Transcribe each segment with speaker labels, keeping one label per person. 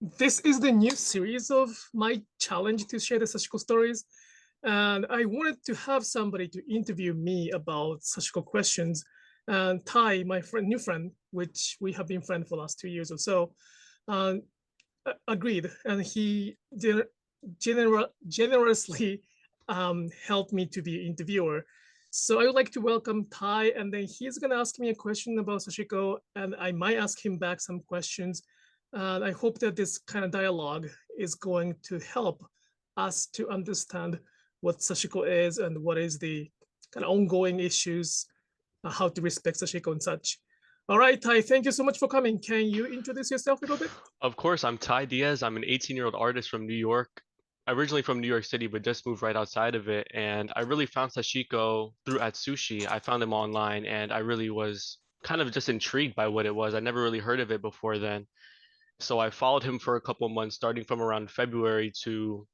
Speaker 1: This is the new series of my challenge to share the Sashiko stories. And I wanted to have somebody to interview me about Sashiko questions. And Ty, my friend, new friend, which we have been friends for the last 2 years or so, uh, agreed. And he generously helped me to be interviewer. So I would like to welcome Ty, and then he's going to ask me a question about Sashiko, and I might ask him back some questions. And I hope that this kind of dialogue is going to help us to understand what Sashiko is and what is the kind of ongoing issues, how to respect Sashiko and such. All right, Ty, thank you so much for coming. Can you introduce yourself a little bit?
Speaker 2: Of course, I'm Ty Diaz. I'm an 18-year-old artist from New York, originally from New York City, but just moved right outside of it. And I really found Sashiko through Atsushi. I found him online, and I really was kind of just intrigued by what it was. I never really heard of it before then. So I followed him for a couple of months, starting from around February to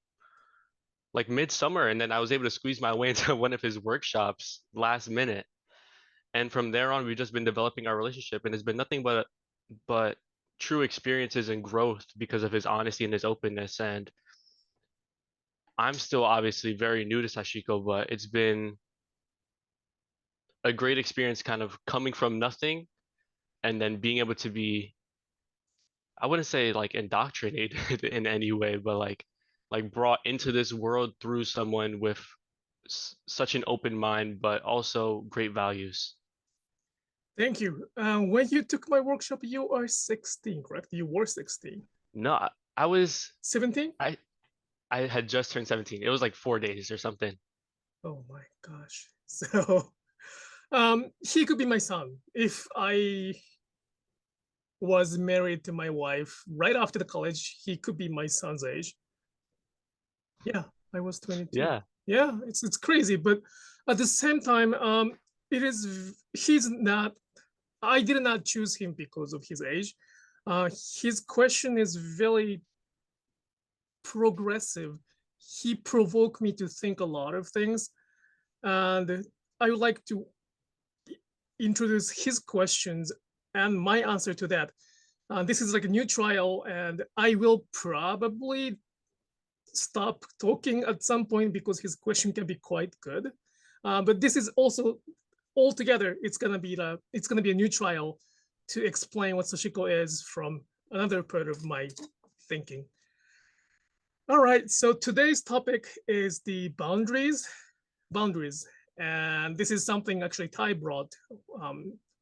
Speaker 2: like midsummer, and then I was able to squeeze my way into one of his workshops last minute. And from there on, we've just been developing our relationship, and it's been nothing but true experiences and growth because of his honesty and his openness. And I'm still obviously very new to Sashiko, but it's been a great experience kind of coming from nothing and then being able to be, I wouldn't say like indoctrinated in any way, but like brought into this world through someone with such an open mind, but also great values.
Speaker 1: Thank you. When you took my workshop, you are 16, correct? You were 16.
Speaker 2: No, I was
Speaker 1: 17?
Speaker 2: I I had just turned 17. It was like 4 days or something.
Speaker 1: Oh my gosh. So he could be my son. If I was married to my wife right after the college, he could be my son's age. Yeah, I was 22.
Speaker 2: Yeah.
Speaker 1: Yeah, it's crazy, but at the same time, he's not. I did not choose him because of his age. His question is very progressive. He provoked me to think a lot of things, and I would like to introduce his questions and my answer to that. This is like a new trial, and I will probably stop talking at some point because his question can be quite good. But this is also altogether, it's gonna be a new trial to explain what Sashiko is from another part of my thinking. All right, so today's topic is the boundaries, and this is something actually Ty brought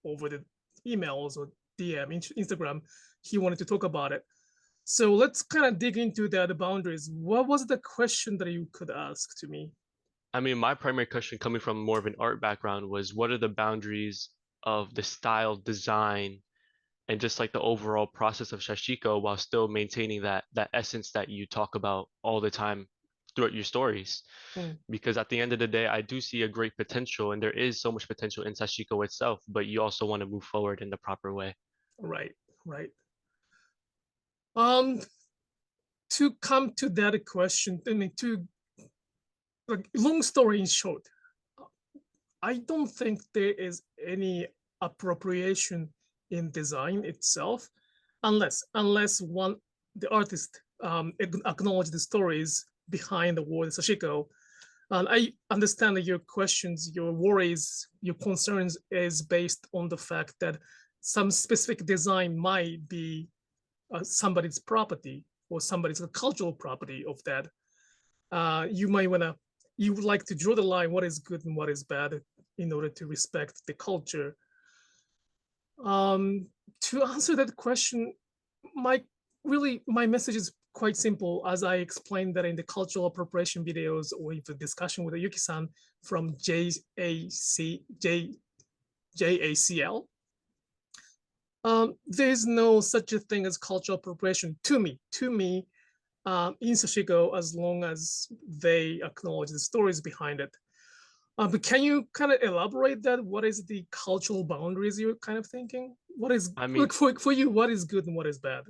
Speaker 1: over the emails or DM, Instagram. He wanted to talk about it. So let's kind of dig into the boundaries. What was the question that you could ask to me?
Speaker 2: I mean, my primary question coming from more of an art background was what are the boundaries of the style, design, and just like the overall process of Sashiko while still maintaining that essence that you talk about all the time throughout your stories.
Speaker 1: Hmm,
Speaker 2: Because at the end of the day, I do see a great potential, and there is so much potential in Sashiko itself, but you also want to move forward in the proper way.
Speaker 1: right, right. Um, to come to that question, I mean, to like long story in short, I don't think there is any appropriation in design itself, unless one the artist acknowledge the stories behind the word Sashiko. And I understand that your questions, your worries, your concerns is based on the fact that some specific design might be somebody's property or somebody's cultural property of that. You might wanna you would like to draw the line what is good and what is bad in order to respect the culture. Um, to answer that question, my my message is quite simple, as I explained that in the cultural appropriation videos or the discussion with Yuki-san from JACL. There is no such a thing as cultural appropriation to me. In Sashiko, as long as they acknowledge the stories behind it. But can you kind of elaborate that? What is the cultural boundaries you're kind of thinking? What is
Speaker 2: I mean,
Speaker 1: look for you? What is good and what is bad?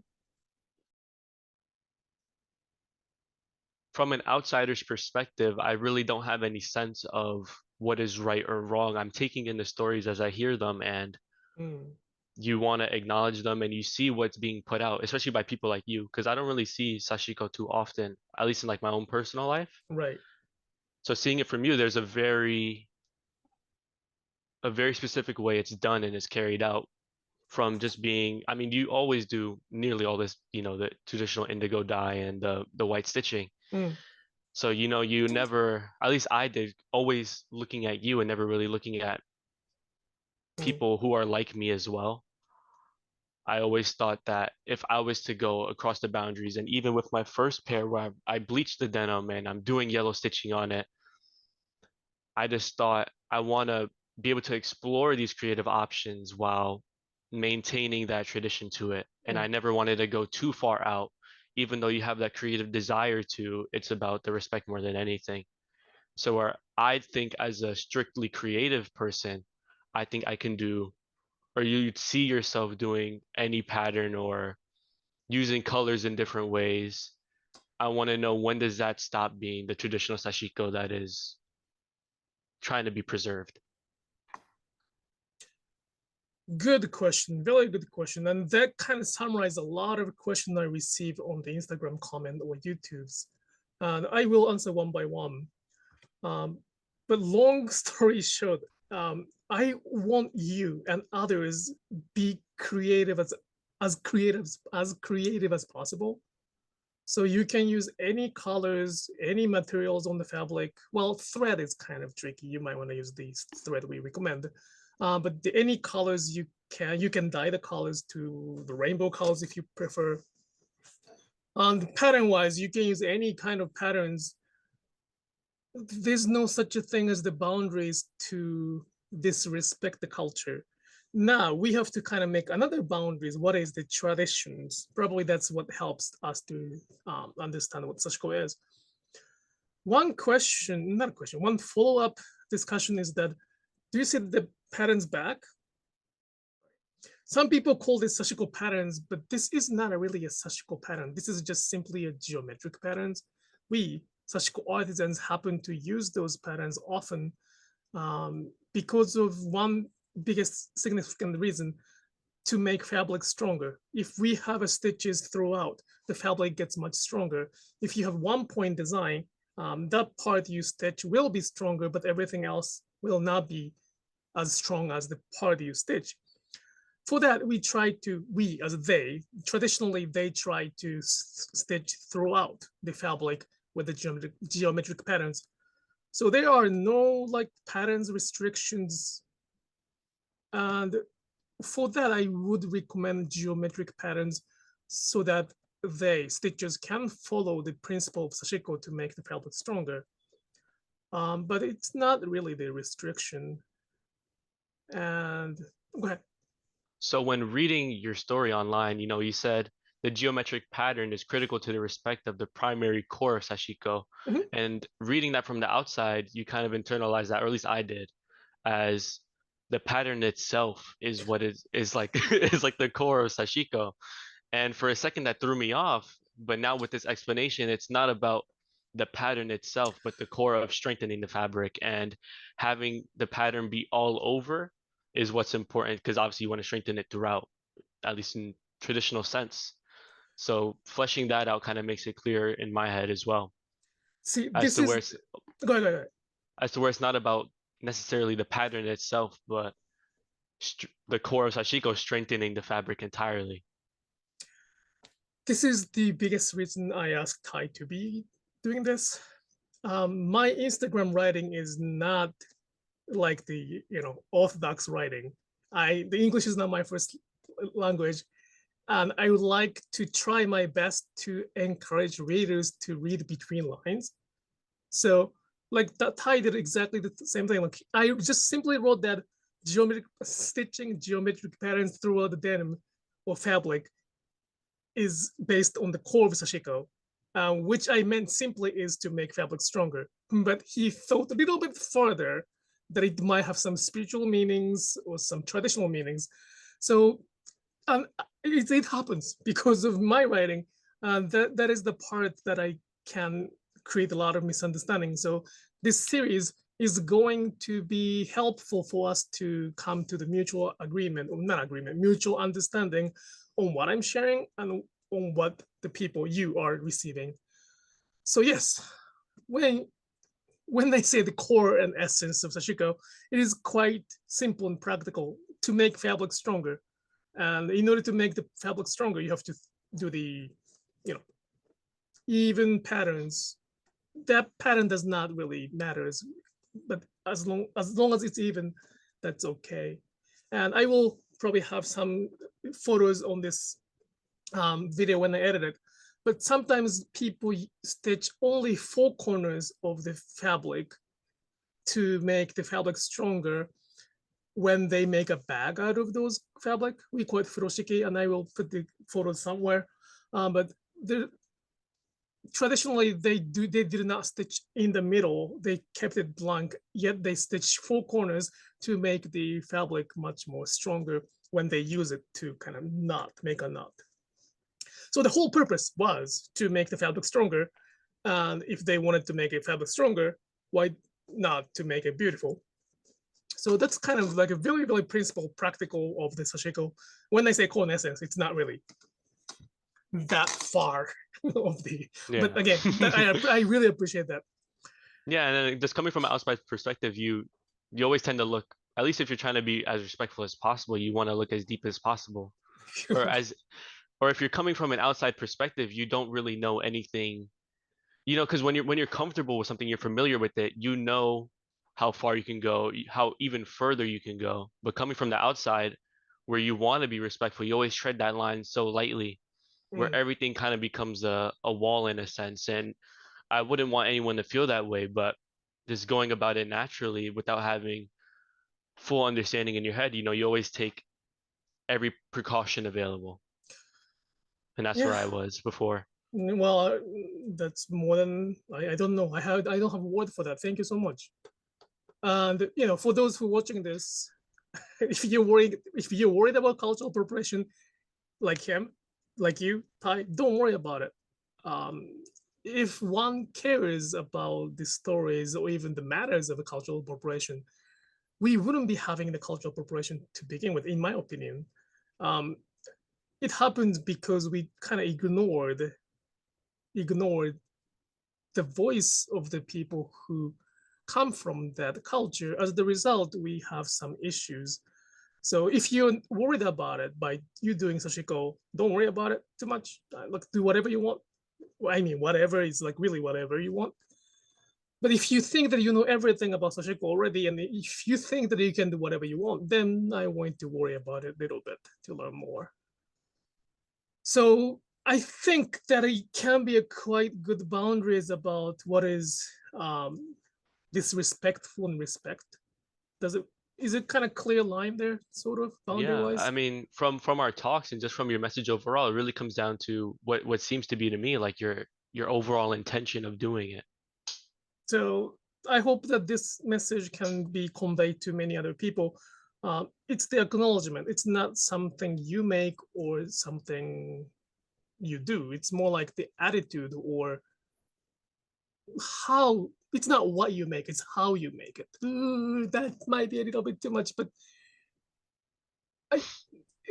Speaker 2: from an outsider's perspective, I really don't have any sense of what is right or wrong. I'm taking in the stories as I hear them, and
Speaker 1: Mm,
Speaker 2: you want to acknowledge them and you see what's being put out, especially by people like you, because I don't really see Sashiko too often, at least in like my own personal life.
Speaker 1: Right.
Speaker 2: So seeing it from you, there's a very specific way it's done and is carried out from just being, I mean, you always do nearly all this, the traditional indigo dye and the white stitching.
Speaker 1: Mm,
Speaker 2: So, you never, at least I did, always looking at you and never really looking at
Speaker 1: mm,
Speaker 2: people who are like me as well. I always thought that if I was to go across the boundaries, and even with my first pair where I bleached the denim and I'm doing yellow stitching on it, I just thought I want to be able to explore these creative options while maintaining that tradition to it. And I
Speaker 1: mm.
Speaker 2: never wanted to go too far out. Even though you have that creative desire to, it's about the respect more than anything. So where I think as a strictly creative person, I think I can do, or you'd see yourself doing any pattern or using colors in different ways. I want to know, when does that stop being the traditional sashiko that is trying to be preserved?
Speaker 1: Good question, very good question. And that kind of summarizes a lot of questions I received on the Instagram comment or YouTube's. And I will answer one by one. But long story short, I want you and others be creative as possible. So you can use any colors, any materials on the fabric. Well, thread is kind of tricky. You might want to use the thread we recommend. But any colors you can dye the colors to the rainbow colors if you prefer. Pattern wise, you can use any kind of patterns. There's no such a thing as the boundaries to disrespect the culture. Now we have to kind of make another boundaries. What is the traditions? Probably that's what helps us to understand what Sashiko is. One question, not a question, one follow-up discussion is that, do you see the patterns back? Some people call this Sashiko patterns, but this is not really a Sashiko pattern. This is just simply a geometric patterns. We, Sashiko artisans, happen to use those patterns often because of one biggest significant reason: to make fabric stronger. If we have a stitches throughout, the fabric gets much stronger. If you have one point design, that part you stitch will be stronger, but everything else will not be as strong as the part you stitch. For that, traditionally they try to stitch throughout the fabric with the geometric patterns. So there are no like patterns restrictions. And for that, I would recommend geometric patterns so that stitches can follow the principle of Sashiko to make the fabric stronger. But it's not really the restriction. And go ahead.
Speaker 2: So when reading your story online, you said the geometric pattern is critical to the respect of the primary core of Sashiko.
Speaker 1: Mhm.
Speaker 2: And reading that from the outside, you kind of internalize that, or at least I did, as the pattern itself is what is like is like the core of Sashiko. And for a second that threw me off, but now with this explanation, it's not about the pattern itself, but the core of strengthening the fabric and having the pattern be all over is what's important, because obviously you want to strengthen it throughout, at least in traditional sense. So fleshing that out kind of makes it clear in my head as well,
Speaker 1: See,
Speaker 2: as
Speaker 1: this
Speaker 2: to where
Speaker 1: is
Speaker 2: it's
Speaker 1: go ahead, go ahead.
Speaker 2: as to where it's not about necessarily the pattern itself, but the core of Sashiko strengthening the fabric entirely.
Speaker 1: This is the biggest reason I asked Ty to be doing this. My Instagram writing is not like the orthodox writing. The English is not my first language, and I would like to try my best to encourage readers to read between lines. So like that Ty did exactly the same thing. Like I just simply wrote that geometric patterns throughout the denim or fabric is based on the core of Sashiko, which I meant simply is to make fabric stronger. But he thought a little bit further that it might have some spiritual meanings or some traditional meanings. So it happens because of my writing. That is the part that I can create a lot of misunderstanding. So this series is going to be helpful for us to come to the mutual agreement, or not agreement, mutual understanding on what I'm sharing and on what the people you are receiving. So yes, when they say the core and essence of Sashiko, it is quite simple and practical to make fabric stronger. And in order to make the fabric stronger, you have to do the, even patterns. That pattern does not really matter, but as long as it's even, that's okay. And I will probably have some photos on this video when I edit it. But sometimes people stitch only 4 corners of the fabric to make the fabric stronger. When they make a bag out of those fabric, we call it furoshiki, and I will put the photos somewhere. But traditionally, they did not stitch in the middle. They kept it blank, yet they stitch 4 corners to make the fabric much more stronger when they use it to kind of make a knot. So the whole purpose was to make the fabric stronger. And if they wanted to make a fabric stronger, why not to make it beautiful? So that's kind of like a very, very principle, practical of the Sashiko. When I say core and essence, it's not really that far of the, but again, I really appreciate that.
Speaker 2: Yeah, and then just coming from an outside perspective, you always tend to look, at least if you're trying to be as respectful as possible, you want to look as deep as possible. Or if you're coming from an outside perspective, you don't really know anything, because when you're comfortable with something, you're familiar with it, you know how far you can go, how even further you can go. But coming from the outside, where you want to be respectful, you always tread that line so lightly, where everything kind of becomes a wall in a sense. And I wouldn't want anyone to feel that way, but just going about it naturally without having full understanding in your head, you always take every precaution available. And that's where I was before.
Speaker 1: Well, that's more than I don't know. I don't have a word for that. Thank you so much. And for those who are watching this, if you're worried about cultural appropriation, like him, like you, Ty, don't worry about it. If one cares about the stories or even the matters of a cultural appropriation, we wouldn't be having the cultural appropriation to begin with, in my opinion. It happens because we kind of ignored the voice of the people who come from that culture. As the result, we have some issues. So if you're worried about it by you doing Sashiko, don't worry about it too much. Like, do whatever you want. I mean, whatever is like really whatever you want. But if you think that you know everything about Sashiko already, and if you think that you can do whatever you want, then I want to worry about it a little bit to learn more. So I think that it can be a quite good boundaries about what is disrespectful and respect. Is it kind of clear line there, sort of boundary
Speaker 2: Yeah,
Speaker 1: wise?
Speaker 2: I mean, from our talks and just from your message overall, it really comes down to what seems to be to me like your overall intention of doing it.
Speaker 1: So I hope that this message can be conveyed to many other people. It's the acknowledgement. It's not something you make or something you do. It's more like the attitude or how. It's not what you make, it's how you make it. Ooh, that might be a little bit too much, but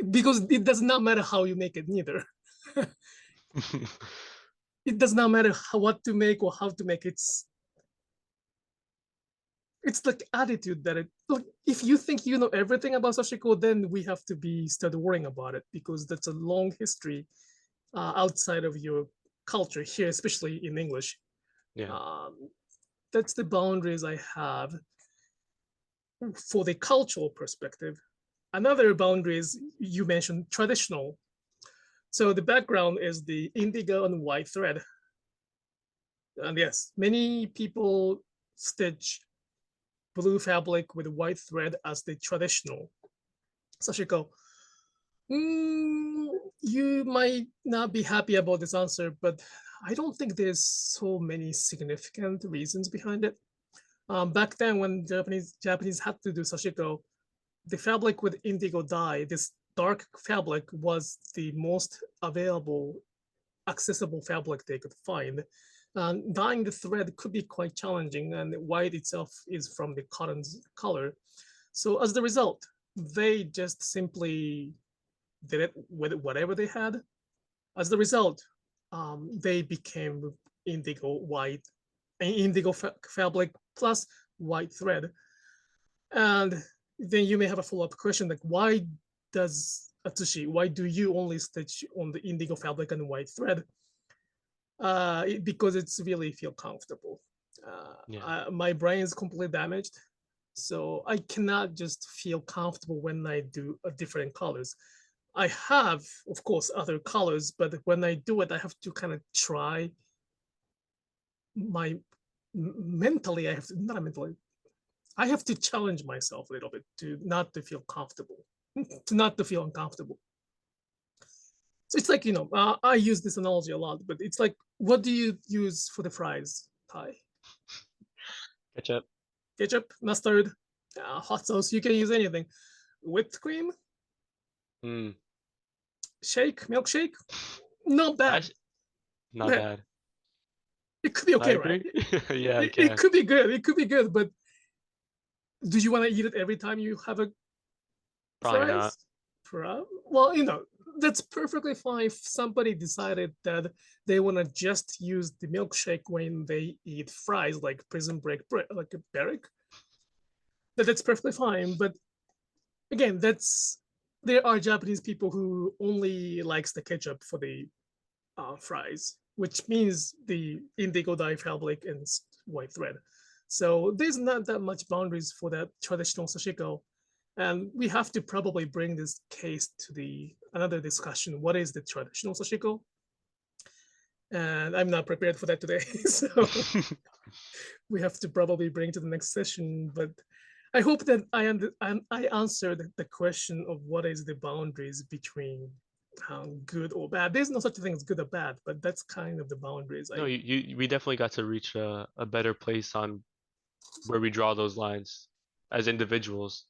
Speaker 1: because it does not matter how you make it neither. It does not matter what to make or how to make it. It's like attitude that like if you think you know everything about Sashiko, then we have to start worrying about it, because that's a long history outside of your culture here, especially in English.
Speaker 2: Yeah.
Speaker 1: That's the boundaries I have for the cultural perspective. Another boundary is, you mentioned traditional. So the background is the indigo and white thread. And yes, many people stitch blue fabric with white thread as the traditional Sashiko. You might not be happy about this answer, but I don't think there's so many significant reasons behind it. Back then, when Japanese had to do Sashiko, the fabric with indigo dye, this dark fabric, was the most available, accessible fabric they could find. Dyeing the thread could be quite challenging, and white itself is from the cotton's color. So as the result, they just simply did it with whatever they had. As the result, they became indigo white, indigo fabric plus white thread. And then you may have a follow-up question like, why does Atsushi, why do you only stitch on the indigo fabric and white thread? Because it's really feel comfortable. My brain is completely damaged, so I cannot just feel comfortable when I do different colors. I have, of course, other colors, but when I do it, I have to kind of try my mentally. I have to not mentally. I have to challenge myself a little bit to not to feel comfortable, to not to feel uncomfortable. So it's like, I use this analogy a lot, but it's like, what do you use for the fries, Ty?
Speaker 2: Ketchup.
Speaker 1: Ketchup, mustard, hot sauce. You can use anything. Whipped cream, shake, milkshake. Not bad.
Speaker 2: Not bad.
Speaker 1: It could be okay, right?
Speaker 2: Yeah,
Speaker 1: it could be good. It could be good, but do you want to eat it every time you have a
Speaker 2: Probably
Speaker 1: fries? Well, that's perfectly fine if somebody decided that they want to just use the milkshake when they eat fries, like Prison Break, like a barrack. That's perfectly fine. But again, there are Japanese people who only likes the ketchup for the fries, which means the indigo dye fabric and white thread. So there's not that much boundaries for that traditional sashiko. And we have to probably bring this case to another discussion. What is the traditional sashiko? And I'm not prepared for that today. So we have to probably bring to the next session. But I hope that I answered the question of what is the boundaries between good or bad. There's no such thing as good or bad, but that's kind of the boundaries.
Speaker 2: No, we definitely got to reach a better place on where we draw those lines as individuals.